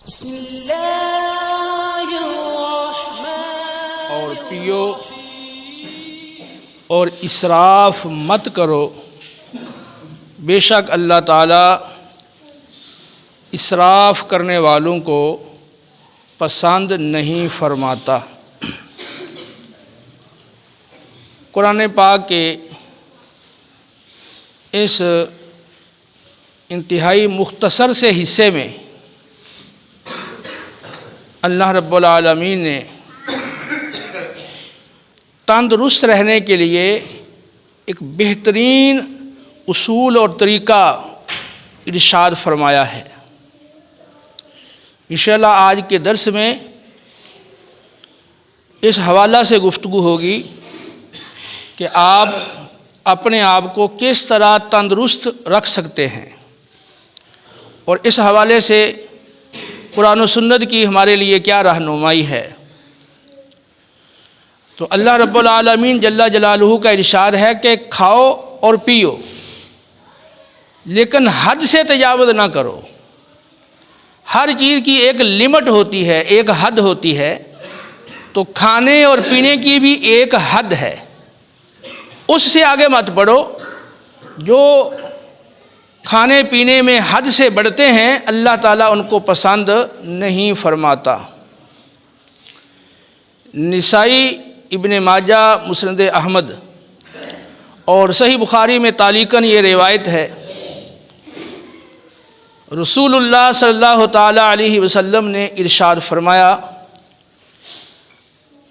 بسم اللہ الرحمن اور پیو اور اسراف مت کرو، بے شک اللہ تعالیٰ اسراف کرنے والوں کو پسند نہیں فرماتا۔ قرآن پاک کے اس انتہائی مختصر سے حصے میں اللہ رب العالمین نے تندرست رہنے کے لیے ایک بہترین اصول اور طریقہ ارشاد فرمایا ہے۔ انشاءاللہ آج کے درس میں اس حوالہ سے گفتگو ہوگی کہ آپ اپنے آپ کو کس طرح تندرست رکھ سکتے ہیں، اور اس حوالے سے قرآن و سنت کی ہمارے لیے کیا رہنمائی ہے۔ تو اللہ رب العالمین جل جلالہ کا ارشاد ہے کہ کھاؤ اور پیو لیکن حد سے تجاوز نہ کرو۔ ہر چیز کی ایک لمٹ ہوتی ہے، ایک حد ہوتی ہے، تو کھانے اور پینے کی بھی ایک حد ہے، اس سے آگے مت بڑھو۔ جو کھانے پینے میں حد سے بڑھتے ہیں اللہ تعالیٰ ان کو پسند نہیں فرماتا۔ نسائی، ابن ماجہ، مسند احمد اور صحیح بخاری میں تعلیقاً یہ روایت ہے، رسول اللہ صلی اللہ تعالیٰ علیہ وسلم نے ارشاد فرمایا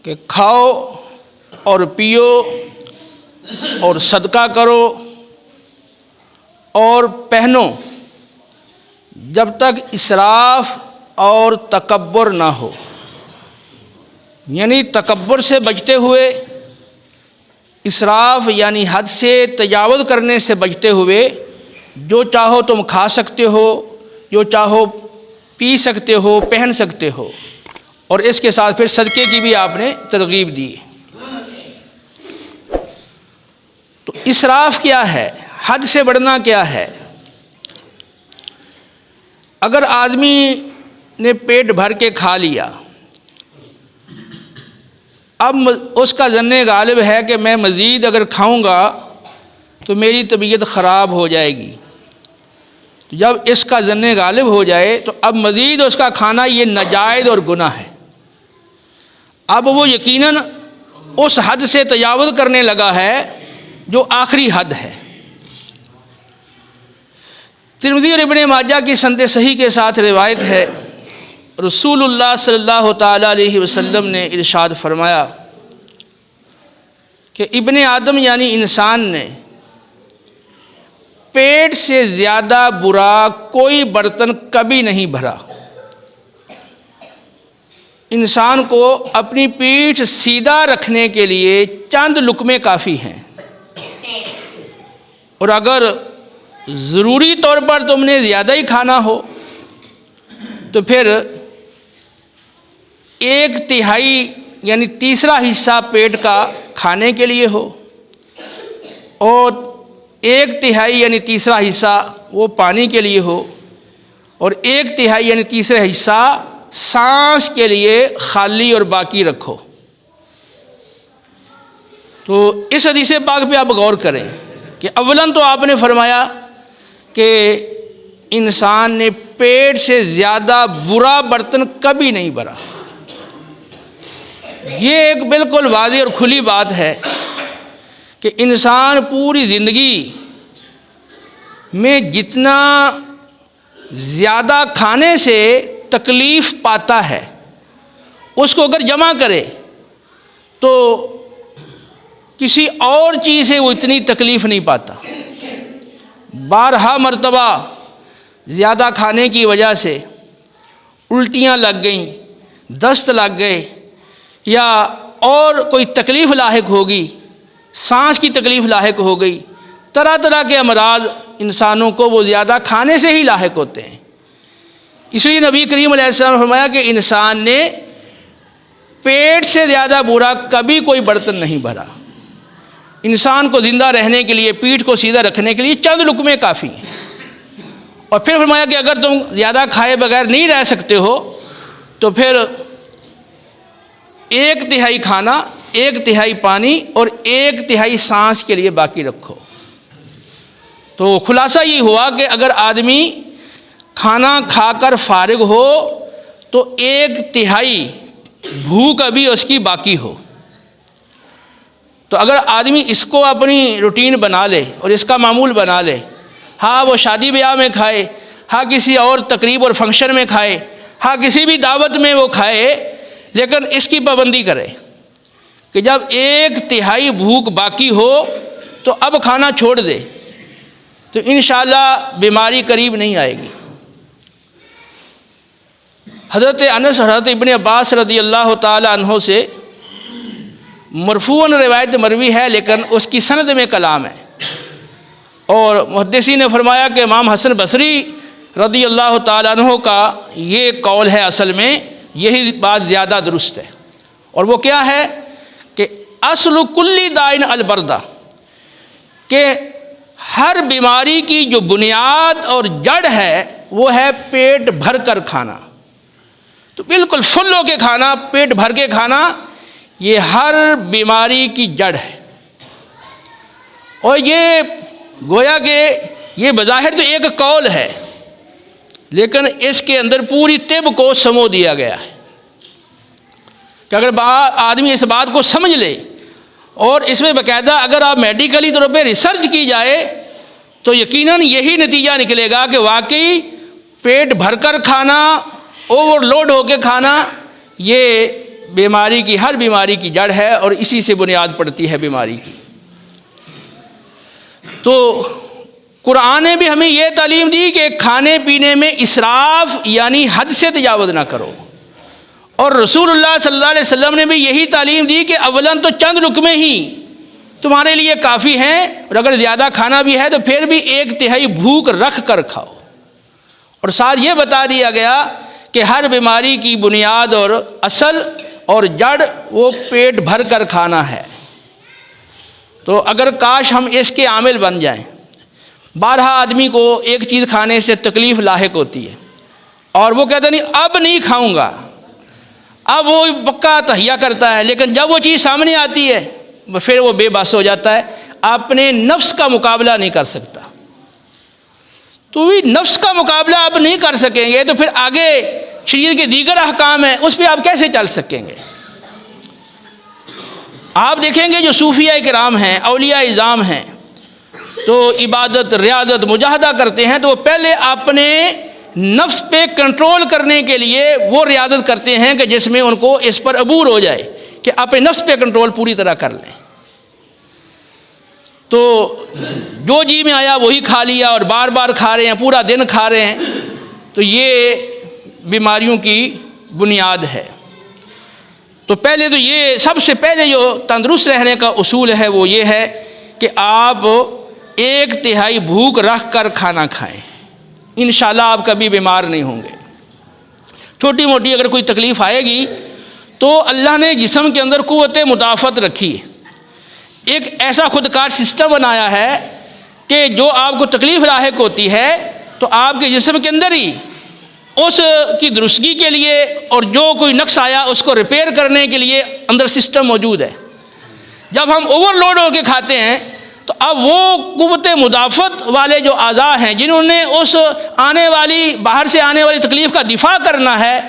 کہ کھاؤ اور پیو اور صدقہ کرو اور پہنو جب تک اسراف اور تکبر نہ ہو، یعنی تکبر سے بچتے ہوئے، اسراف یعنی حد سے تجاوز کرنے سے بچتے ہوئے، جو چاہو تم کھا سکتے ہو، جو چاہو پی سکتے ہو، پہن سکتے ہو، اور اس کے ساتھ پھر صدقے کی بھی آپ نے ترغیب دی۔ تو اسراف کیا ہے، حد سے بڑھنا کیا ہے؟ اگر آدمی نے پیٹ بھر کے کھا لیا، اب اس کا ظن غالب ہے کہ میں مزید اگر کھاؤں گا تو میری طبیعت خراب ہو جائے گی، جب اس کا ظن غالب ہو جائے تو اب مزید اس کا کھانا یہ ناجائز اور گناہ ہے۔ اب وہ یقیناً اس حد سے تجاوز کرنے لگا ہے جو آخری حد ہے۔ ترمذی اور ابن ماجہ کی سند صحیح کے ساتھ روایت ہے، رسول اللہ صلی اللہ تعالیٰ علیہ وسلم نے ارشاد فرمایا کہ ابن آدم یعنی انسان نے پیٹ سے زیادہ برا کوئی برتن کبھی نہیں بھرا۔ انسان کو اپنی پیٹھ سیدھا رکھنے کے لیے چند لقمے کافی ہیں، اور اگر ضروری طور پر تم نے زیادہ ہی کھانا ہو تو پھر 1/3 یعنی تیسرا حصہ پیٹ کا کھانے کے لیے ہو، اور 1/3 یعنی تیسرا حصہ وہ پانی کے لیے ہو، اور 1/3 یعنی تیسرا حصہ سانس کے لیے خالی اور باقی رکھو۔ تو اس حدیث پاک پہ آپ غور کریں کہ اولاً تو آپ نے فرمایا کہ انسان نے پیٹ سے زیادہ برا برتن کبھی نہیں بھرا۔ یہ ایک بالکل واضح اور کھلی بات ہے کہ انسان پوری زندگی میں جتنا زیادہ کھانے سے تکلیف پاتا ہے اس کو اگر جمع کرے تو کسی اور چیز سے وہ اتنی تکلیف نہیں پاتا۔ بارہا مرتبہ زیادہ کھانے کی وجہ سے الٹیاں لگ گئیں، دست لگ گئے، یا اور کوئی تکلیف لاحق ہوگی، سانس کی تکلیف لاحق ہو گئی، طرح طرح کے امراض انسانوں کو وہ زیادہ کھانے سے ہی لاحق ہوتے ہیں۔ اس لیے نبی کریم علیہ السلام نے فرمایا کہ انسان نے پیٹ سے زیادہ برا کبھی کوئی برتن نہیں بھرا۔ انسان کو زندہ رہنے کے لیے، پیٹھ کو سیدھا رکھنے کے لیے چند لقمے کافی ہیں، اور پھر فرمایا کہ اگر تم زیادہ کھائے بغیر نہیں رہ سکتے ہو تو پھر 1/3 کھانا، 1/3 پانی اور 1/3 سانس کے لیے باقی رکھو۔ تو خلاصہ یہ ہوا کہ اگر آدمی کھانا کھا کر فارغ ہو تو 1/3 بھوک ابھی اس کی باقی ہو۔ تو اگر آدمی اس کو اپنی روٹین بنا لے اور اس کا معمول بنا لے، ہاں وہ شادی بیاہ میں کھائے، ہاں کسی اور تقریب اور فنکشن میں کھائے، ہاں کسی بھی دعوت میں وہ کھائے، لیکن اس کی پابندی کرے کہ جب 1/3 بھوک باقی ہو تو اب کھانا چھوڑ دے، تو انشاءاللہ بیماری قریب نہیں آئے گی۔ حضرت انس، حضرت ابن عباس رضی اللہ تعالی عنہ سے مرفوعاً روایت مروی ہے، لیکن اس کی سند میں کلام ہے، اور محدثین نے فرمایا کہ امام حسن بصری رضی اللہ تعالی عنہ کا یہ قول ہے، اصل میں یہی بات زیادہ درست ہے، اور وہ کیا ہے کہ اصل کلی دائن البردہ، کہ ہر بیماری کی جو بنیاد اور جڑ ہے وہ ہے پیٹ بھر کر کھانا۔ تو بالکل فل ہو کے کھانا، پیٹ بھر کے کھانا، یہ ہر بیماری کی جڑ ہے۔ اور یہ گویا کہ یہ بظاہر تو ایک قول ہے، لیکن اس کے اندر پوری طب کو سمو دیا گیا ہے کہ اگر آدمی اس بات کو سمجھ لے، اور اس میں باقاعدہ اگر آپ میڈیکلی طور پہ ریسرچ کی جائے تو یقیناً یہی نتیجہ نکلے گا کہ واقعی پیٹ بھر کر کھانا، اوور لوڈ ہو کے کھانا، یہ بیماری کی، ہر بیماری کی جڑ ہے، اور اسی سے بنیاد پڑتی ہے بیماری کی۔ تو قرآن نے بھی ہمیں یہ تعلیم دی کہ کھانے پینے میں اسراف یعنی حد سے تجاوز نہ کرو، اور رسول اللہ صلی اللہ علیہ وسلم نے بھی یہی تعلیم دی کہ اولاً تو چند لقمے ہی تمہارے لیے کافی ہیں، اور اگر زیادہ کھانا بھی ہے تو پھر بھی 1/3 بھوک رکھ کر کھاؤ۔ اور ساتھ یہ بتا دیا گیا کہ ہر بیماری کی بنیاد اور اصل اور جڑ وہ پیٹ بھر کر کھانا ہے۔ تو اگر کاش ہم اس کے عامل بن جائیں۔ بارہا آدمی کو ایک چیز کھانے سے تکلیف لاحق ہوتی ہے، اور وہ کہتا نہیں اب نہیں کھاؤں گا، اب وہ پکا تہیا کرتا ہے، لیکن جب وہ چیز سامنے آتی ہے پھر وہ بے بس ہو جاتا ہے، اپنے نفس کا مقابلہ نہیں کر سکتا۔ تو نفس کا مقابلہ آپ نہیں کر سکیں گے تو پھر آگے شریعت کے دیگر احکام ہیں اس پہ آپ کیسے چل سکیں گے؟ آپ دیکھیں گے جو صوفیاء کرام ہیں، اولیاء اعظام ہیں، تو عبادت، ریاضت، مجاہدہ کرتے ہیں تو وہ پہلے اپنے نفس پہ کنٹرول کرنے کے لیے وہ ریاضت کرتے ہیں کہ جس میں ان کو اس پر عبور ہو جائے کہ اپنے نفس پہ کنٹرول پوری طرح کر لیں۔ تو جو جی میں آیا وہی کھا لیا اور بار بار کھا رہے ہیں، پورا دن کھا رہے ہیں، تو یہ بیماریوں کی بنیاد ہے۔ تو پہلے تو یہ سب سے پہلے جو تندرست رہنے کا اصول ہے وہ یہ ہے کہ آپ 1/3 بھوک رکھ کر کھانا کھائیں، انشاءاللہ آپ کبھی بیمار نہیں ہوں گے۔ چھوٹی موٹی اگر کوئی تکلیف آئے گی تو اللہ نے جسم کے اندر قوت مدافعت رکھی ہے، ایک ایسا خودکار سسٹم بنایا ہے کہ جو آپ کو تکلیف لاحق ہوتی ہے تو آپ کے جسم کے اندر ہی اس کی درستگی کے لیے اور جو کوئی نقص آیا اس کو ریپیئر کرنے کے لیے اندر سسٹم موجود ہے۔ جب ہم اوور لوڈ ہو کے کھاتے ہیں تو اب وہ قوت مدافعت والے جو اعضاء ہیں جنہوں نے اس آنے والی، باہر سے آنے والی تکلیف کا دفاع کرنا ہے،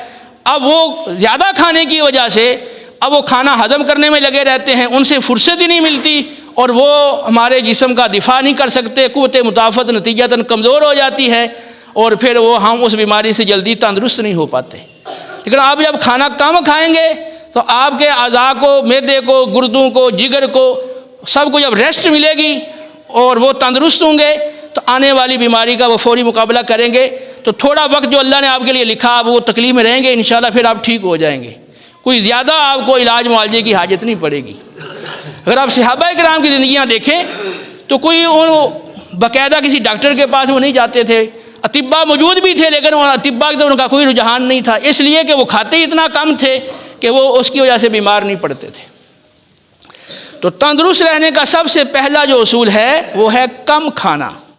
اب وہ زیادہ کھانے کی وجہ سے اب وہ کھانا ہضم کرنے میں لگے رہتے ہیں، ان سے فرصت ہی نہیں ملتی اور وہ ہمارے جسم کا دفاع نہیں کر سکتے، قوت مدافعت نتیجتاً کمزور ہو جاتی ہے اور پھر وہ ہم اس بیماری سے جلدی تندرست نہیں ہو پاتے۔ لیکن آپ جب کھانا کم کھائیں گے تو آپ کے اعضاء کو، معدے کو، گردوں کو، جگر کو، سب کو جب ریسٹ ملے گی اور وہ تندرست ہوں گے تو آنے والی بیماری کا وہ فوری مقابلہ کریں گے۔ تو تھوڑا وقت جو اللہ نے آپ کے لیے لکھا آپ وہ تکلیف میں رہیں گے، انشاءاللہ پھر آپ ٹھیک ہو جائیں گے، کوئی زیادہ آپ کو علاج معالجے کی حاجت نہیں پڑے گی۔ اگر آپ صحابہ کرام کی زندگیاں دیکھیں تو کوئی باقاعدہ کسی ڈاکٹر کے پاس وہ نہیں جاتے تھے، اطباء موجود بھی تھے لیکن اطباء کی طرف ان کا کوئی رجحان نہیں تھا، اس لیے کہ وہ کھاتے ہی اتنا کم تھے کہ وہ اس کی وجہ سے بیمار نہیں پڑتے تھے۔ تو تندرست رہنے کا سب سے پہلا جو اصول ہے وہ ہے کم کھانا۔